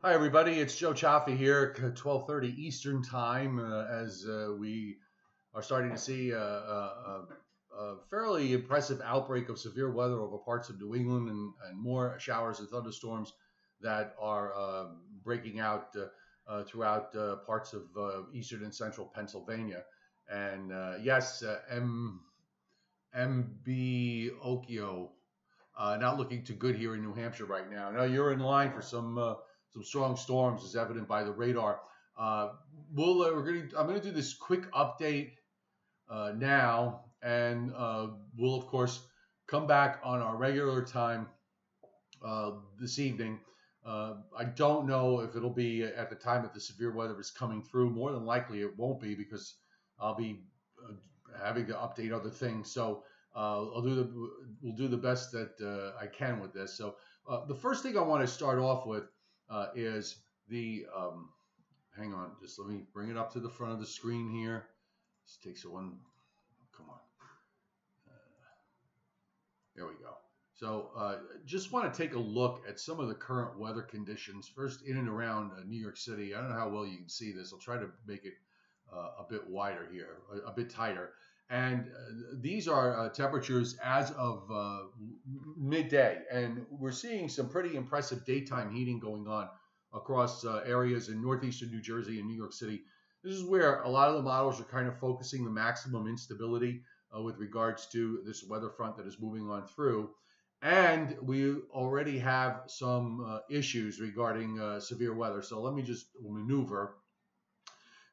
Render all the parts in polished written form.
Hi, everybody. It's Joe Cioffi here, 12:30 Eastern Time, as we are starting to see a fairly impressive outbreak of severe weather over parts of New England and more showers and thunderstorms that are breaking out throughout parts of eastern and central Pennsylvania. And yes, MB Okio not looking too good here in New Hampshire right now. Now you're in line for some strong storms, as evident by the radar. I'm gonna do this quick update now, and we'll of course come back on our regular time this evening. I don't know if it'll be at the time that the severe weather is coming through. More than likely, it won't be because I'll be having to update other things. So we'll do the best that I can with this. So the first thing I want to start off with is the hang on, just let me bring it up to the front of the screen here. This takes one. Come on. There we go. So just want to take a look at some of the current weather conditions first in and around New York City. I don't know how well you can see this. I'll try to make it a bit wider here, a bit tighter. And these are temperatures as of midday. And we're seeing some pretty impressive daytime heating going on across areas in northeastern New Jersey and New York City. This is where a lot of the models are kind of focusing the maximum instability with regards to this weather front that is moving on through. And we already have some issues regarding severe weather. So let me just maneuver.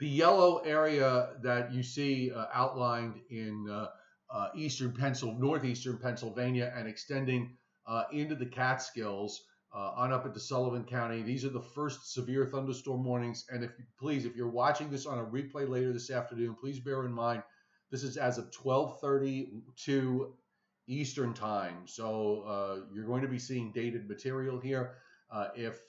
The yellow area that you see outlined in northeastern Pennsylvania and extending into the Catskills on up into Sullivan County. These are the first severe thunderstorm warnings. And if you're watching this on a replay later this afternoon, please bear in mind this is as of 12:32 Eastern Time. So you're going to be seeing dated material here. If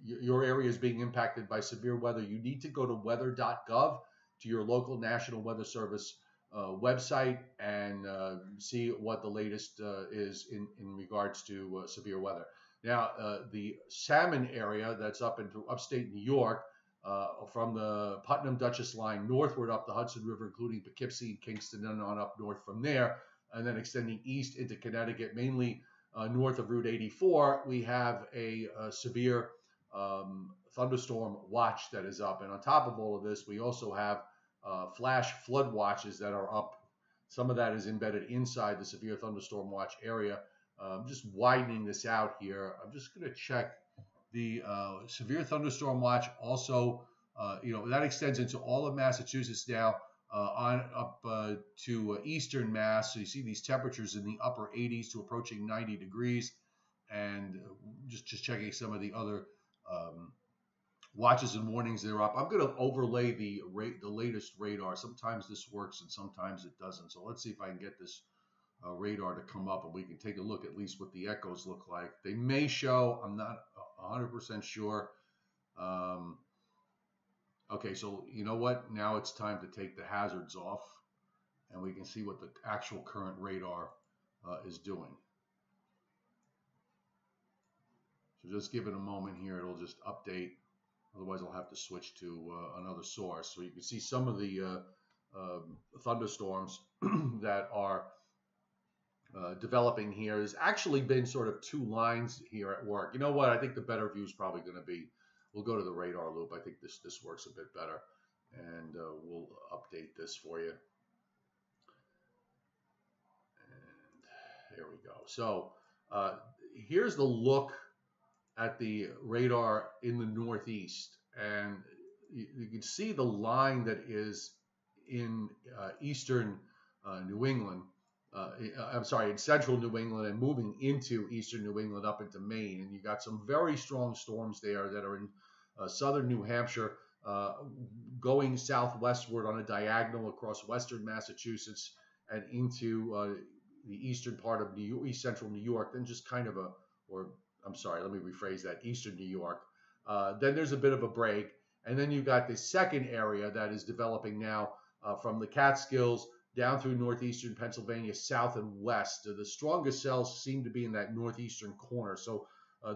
your area is being impacted by severe weather, you need to go to weather.gov, to your local National Weather Service website, and see what the latest is in regards to severe weather. Now, the Salmon area that's up into upstate New York, from the Putnam Dutchess line northward up the Hudson River, including Poughkeepsie and Kingston, and on up north from there, and then extending east into Connecticut, mainly north of Route 84, we have a severe thunderstorm watch that is up. And on top of all of this, we also have flash flood watches that are up. Some of that is embedded inside the severe thunderstorm watch area. Just widening this out here. I'm just going to check the severe thunderstorm watch. Also, that extends into all of Massachusetts now, on up to eastern Mass. So you see these temperatures in the upper 80s to approaching 90 degrees. And just checking some of the other watches and warnings that are up. I'm going to overlay the latest radar. Sometimes this works and sometimes it doesn't. So let's see if I can get this radar to come up and we can take a look at least what the echoes look like. They may show. I'm not 100% sure. Okay, so you know what? Now it's time to take the hazards off and we can see what the actual current radar is doing. So just give it a moment here. It'll just update. Otherwise, I'll have to switch to another source. So you can see some of the thunderstorms that are developing here. There's actually been sort of two lines here at work. You know what? I think the better view is probably going to be, we'll go to the radar loop. I think this works a bit better. And we'll update this for you. And there we go. So here's the look at the radar in the Northeast, and you can see the line that is in eastern New England. In central New England and moving into eastern New England up into Maine, and you got some very strong storms there that are in southern New Hampshire, going southwestward on a diagonal across western Massachusetts and into the eastern part of East Central New York. Then just kind of let me rephrase that, eastern New York. Then there's a bit of a break. And then you've got the second area that is developing now from the Catskills down through northeastern Pennsylvania, south and west. The strongest cells seem to be in that northeastern corner. So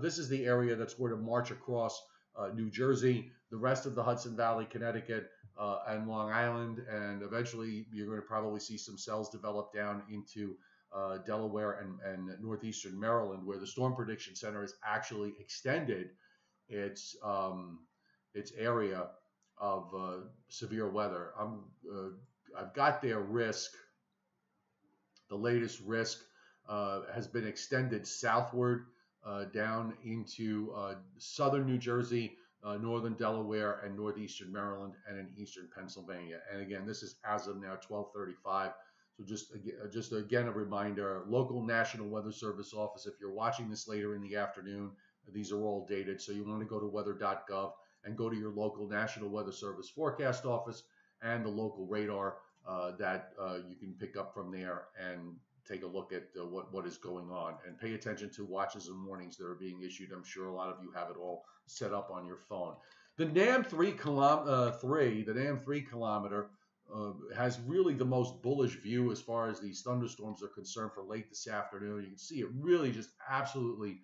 This is the area that's going to march across New Jersey, the rest of the Hudson Valley, Connecticut, and Long Island, and eventually you're going to probably see some cells develop down into Delaware and northeastern Maryland, where the Storm Prediction Center has actually extended its area of severe weather. I've got their risk. The latest risk has been extended southward down into southern New Jersey, northern Delaware, and northeastern Maryland, and in eastern Pennsylvania. And again, this is as of now 12:35. So just again a reminder: local National Weather Service office. If you're watching this later in the afternoon, these are all dated. So you want to go to weather.gov and go to your local National Weather Service forecast office and the local radar that you can pick up from there and take a look at what is going on, and pay attention to watches and warnings that are being issued. I'm sure a lot of you have it all set up on your phone. The NAM 3 kilometer has really the most bullish view as far as these thunderstorms are concerned for late this afternoon. You can see it really just absolutely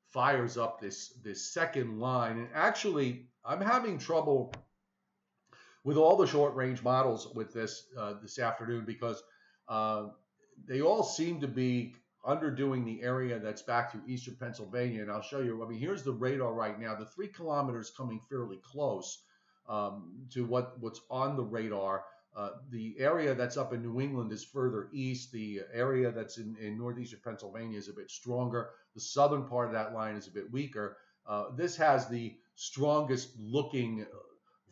fires up this second line. And actually, I'm having trouble with all the short range models with this afternoon, because they all seem to be underdoing the area that's back through eastern Pennsylvania. And I'll show you. I mean, here's the radar right now. The 3 kilometers coming fairly close to what's on the radar. The area that's up in New England is further east. The area that's in northeastern Pennsylvania is a bit stronger. The southern part of that line is a bit weaker. This has the strongest looking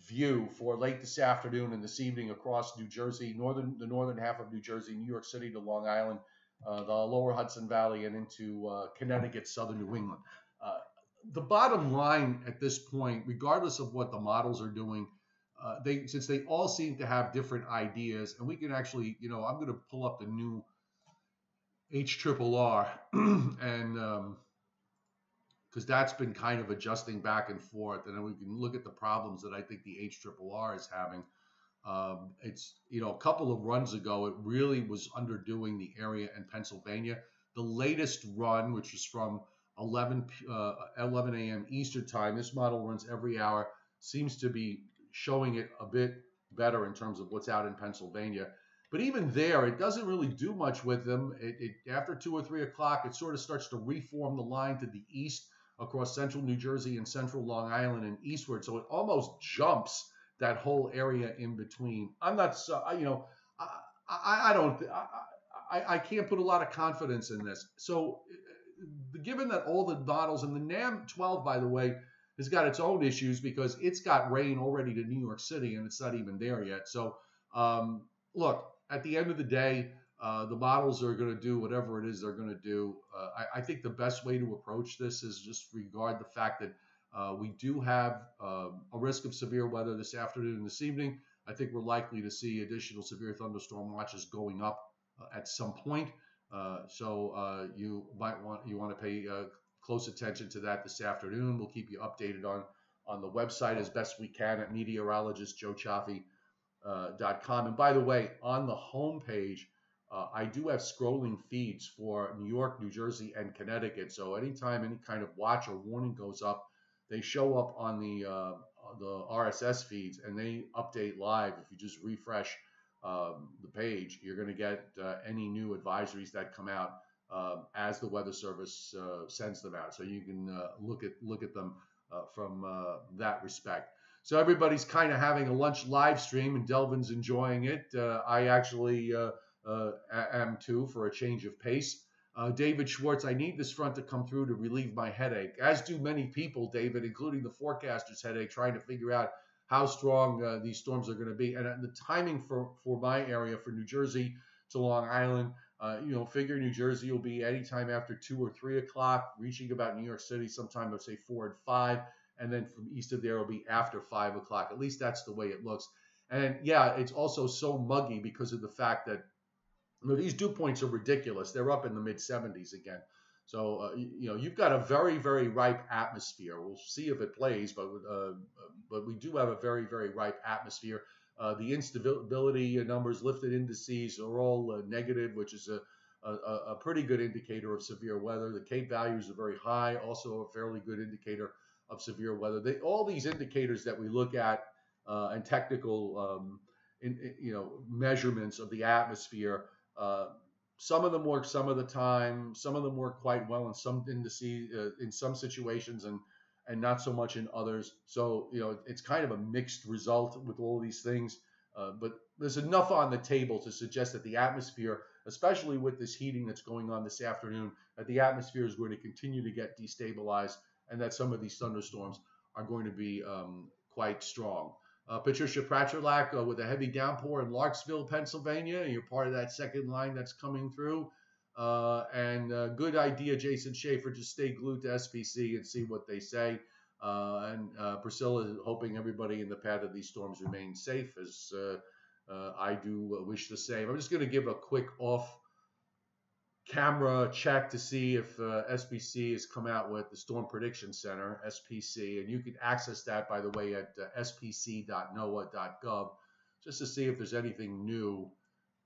view for late this afternoon and this evening across New Jersey, the northern half of New Jersey, New York City to Long Island, the lower Hudson Valley, and into Connecticut, southern New England. The bottom line at this point, regardless of what the models are doing, since they all seem to have different ideas, and we can actually, I'm going to pull up the new HRRR and because that's been kind of adjusting back and forth, and then we can look at the problems that I think the HRRR is having. It's, a couple of runs ago, it really was underdoing the area in Pennsylvania. The latest run, which is from 11 a.m. Eastern time, this model runs every hour, seems to be showing it a bit better in terms of what's out in Pennsylvania. But even there, it doesn't really do much with them. After 2 or 3 o'clock, it sort of starts to reform the line to the east across central New Jersey and central Long Island and eastward. So it almost jumps that whole area in between. I'm not, I can't put a lot of confidence in this. So given that all the models, and the NAM 12, by the way, has got its own issues because it's got rain already to New York City and it's not even there yet. So look, at the end of the day, the models are going to do whatever it is they're going to do. I think the best way to approach this is just regard the fact that we do have a risk of severe weather this afternoon and this evening. I think we're likely to see additional severe thunderstorm watches going up at some point. So you want to pay close attention to that this afternoon. We'll keep you updated on the website as best we can at meteorologistjoecioffi.com. And by the way, on the home page, I do have scrolling feeds for New York, New Jersey, and Connecticut. So anytime any kind of watch or warning goes up, they show up on the RSS feeds and they update live. If you just refresh the page, you're going to get any new advisories that come out as the Weather Service sends them out. So you can look at them from that respect. So everybody's kind of having a lunch live stream, and Delvin's enjoying it. I actually am too, for a change of pace. David Schwartz, I need this front to come through to relieve my headache, as do many people, David, including the forecaster's headache, trying to figure out how strong these storms are going to be. And the timing for my area, for New Jersey to Long Island, figure New Jersey will be anytime after 2 or 3 o'clock, reaching about New York City sometime, let's say 4 and 5. And then from east of there will be after 5 o'clock. At least that's the way it looks. And yeah, it's also so muggy because of the fact that these dew points are ridiculous. They're up in the mid 70s again. So, you've got a very, very ripe atmosphere. We'll see if it plays, but we do have a very, very ripe atmosphere. The instability numbers, lifted indices are all negative, which is a pretty good indicator of severe weather. The Cape values are very high, also a fairly good indicator of severe weather. All these indicators that we look at and technical measurements of the atmosphere. Some of them work some of the time. Some of them work quite well in some in some situations, and not so much in others. So it's kind of a mixed result with all these things. But there's enough on the table to suggest that the atmosphere, especially with this heating that's going on this afternoon, that the atmosphere is going to continue to get destabilized, and that some of these thunderstorms are going to be quite strong. Patricia Pratrelak with a heavy downpour in Larksville, Pennsylvania. You're part of that second line that's coming through. And good idea, Jason Schaefer, to stay glued to SPC and see what they say. And Priscilla is hoping everybody in the path of these storms remains safe, as I do wish the same. I'm just going to give a quick off-camera check to see if SPC has come out with the Storm Prediction Center, SPC, and you can access that, by the way, at spc.noaa.gov, just to see if there's anything new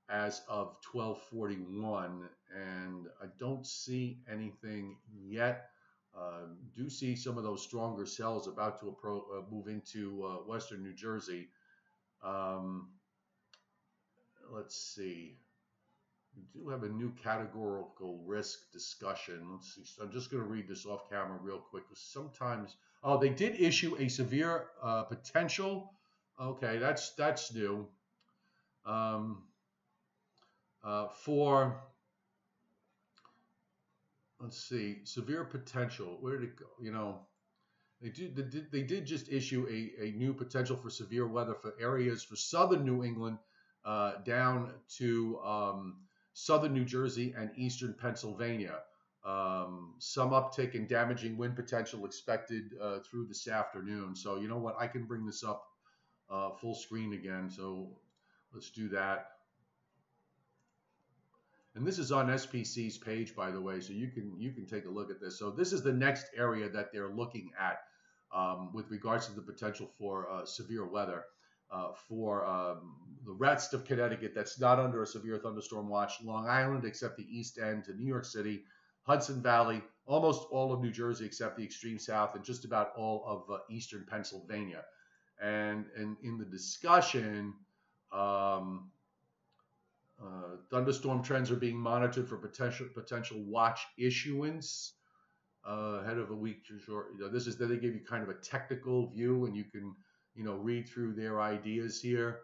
as of 12:41, and I don't see anything yet. Do see some of those stronger cells about to move into western New Jersey. Let's see. We do have a new categorical risk discussion. Let's see. So I'm just going to read this off camera real quick. Sometimes, oh, they did issue a severe potential. Okay, that's new. For, let's see, severe potential. Where did it go? They did just issue a new potential for severe weather for areas for southern New England down to southern New Jersey and eastern Pennsylvania. Some uptick in damaging wind potential expected through this afternoon. So you know what? I can bring this up full screen again. So let's do that. And this is on SPC's page, by the way, so you can take a look at this. So this is the next area that they're looking at with regards to the potential for severe weather for the rest of Connecticut that's not under a severe thunderstorm watch, Long Island except the east end to New York City, Hudson Valley, almost all of New Jersey except the extreme south, and just about all of eastern Pennsylvania. And in the discussion, thunderstorm trends are being monitored for potential watch issuance ahead of a week too short. This is that they give you kind of a technical view, and you can read through their ideas here.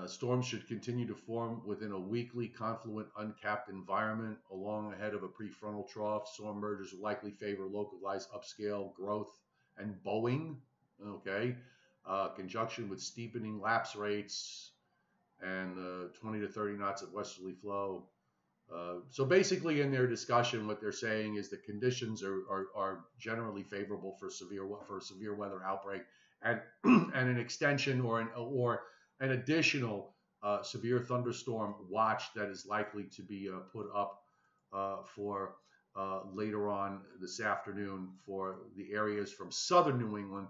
Storms should continue to form within a weakly confluent uncapped environment along ahead of a prefrontal trough. Storm mergers will likely favor localized upscale growth and bowing. Okay, conjunction with steepening lapse rates and 20 to 30 knots of westerly flow. So basically in their discussion, what they're saying is the conditions are generally favorable for severe weather outbreak, and and an extension or an additional severe thunderstorm watch that is likely to be put up for later on this afternoon for the areas from southern New England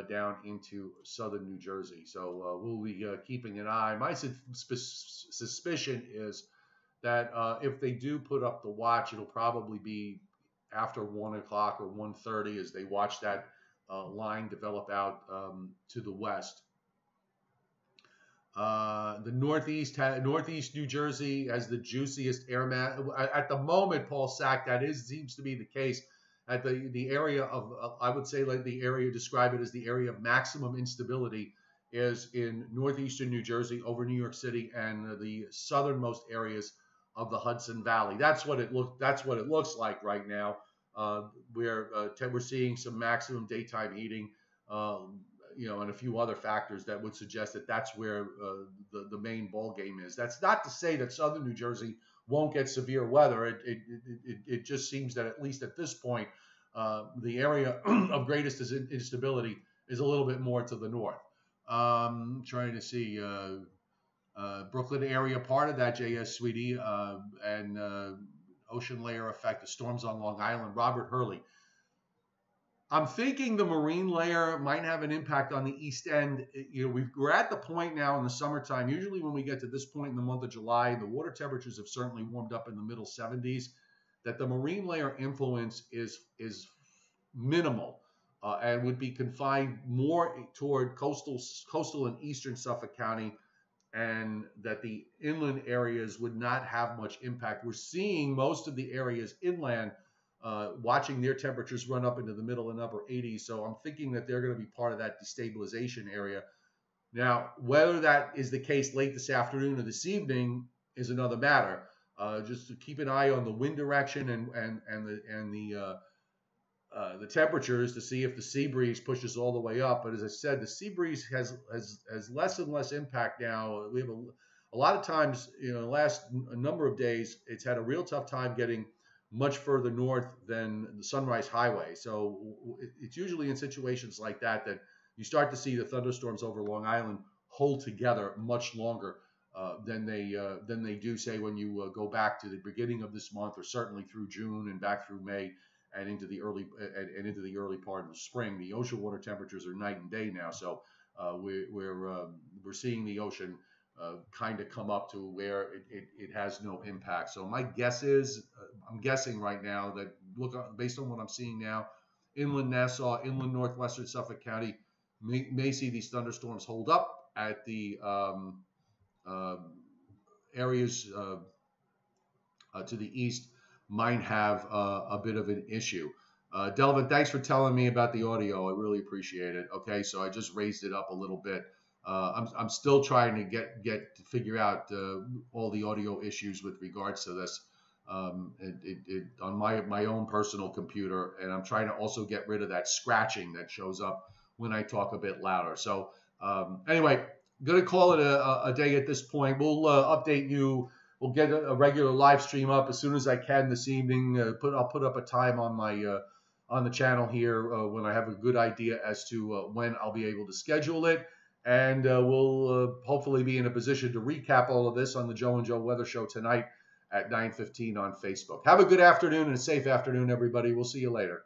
down into southern New Jersey. So we'll be keeping an eye. My suspicion is that if they do put up the watch, it'll probably be after 1 o'clock or 1:30 as they watch that line develop out to the west. The northeast New Jersey has the juiciest air mass at the moment. Paul Sack, seems to be the case. At the area of, I would say, like the area, describe it as the area of maximum instability is in northeastern New Jersey over New York City and the southernmost areas of the Hudson Valley. That's what it looks like right now. We're seeing some maximum daytime heating, and a few other factors that would suggest that that's where the main ball game is. That's not to say that southern New Jersey won't get severe weather. It just seems that at least at this point, the area of greatest instability is a little bit more to the north. Trying to see Brooklyn area part of that, J.S. Sweetie, and ocean layer effect, the storms on Long Island. Robert Hurley. I'm thinking the marine layer might have an impact on the east end. We're at the point now in the summertime. Usually, when we get to this point in the month of July, the water temperatures have certainly warmed up in the middle 70s. That the marine layer influence is minimal and would be confined more toward coastal and eastern Suffolk County, and that the inland areas would not have much impact. We're seeing most of the areas inland watching their temperatures run up into the middle and upper 80s. So I'm thinking that they're going to be part of that destabilization area. Now, whether that is the case late this afternoon or this evening is another matter. Just to keep an eye on the wind direction and the temperatures to see if the sea breeze pushes all the way up. But as I said, the sea breeze has less and less impact now. We have a lot of times, the last number of days, it's had a real tough time getting much further north than the Sunrise Highway. So it's usually in situations like that you start to see the thunderstorms over Long Island hold together much longer than they do, say, when you go back to the beginning of this month, or certainly through June and back through May and into the early part of the spring. The ocean water temperatures are night and day now, so we're seeing the ocean kind of come up to where it has no impact. So my guess is, I'm guessing right now that based on what I'm seeing now, inland Nassau, inland northwestern Suffolk County may see these thunderstorms hold up. At the areas to the east might have a bit of an issue. Delvin, thanks for telling me about the audio. I really appreciate it. Okay, so I just raised it up a little bit. I'm still trying to get to figure out all the audio issues with regards to this on my own personal computer, and I'm trying to also get rid of that scratching that shows up when I talk a bit louder. So anyway, going to call it a day at this point. We'll update you. We'll get a regular live stream up as soon as I can this evening. I'll put up a time on my on the channel here when I have a good idea as to when I'll be able to schedule it. And we'll hopefully be in a position to recap all of this on the Joe and Joe Weather Show tonight at 9:15 on Facebook. Have a good afternoon and a safe afternoon, everybody. We'll see you later.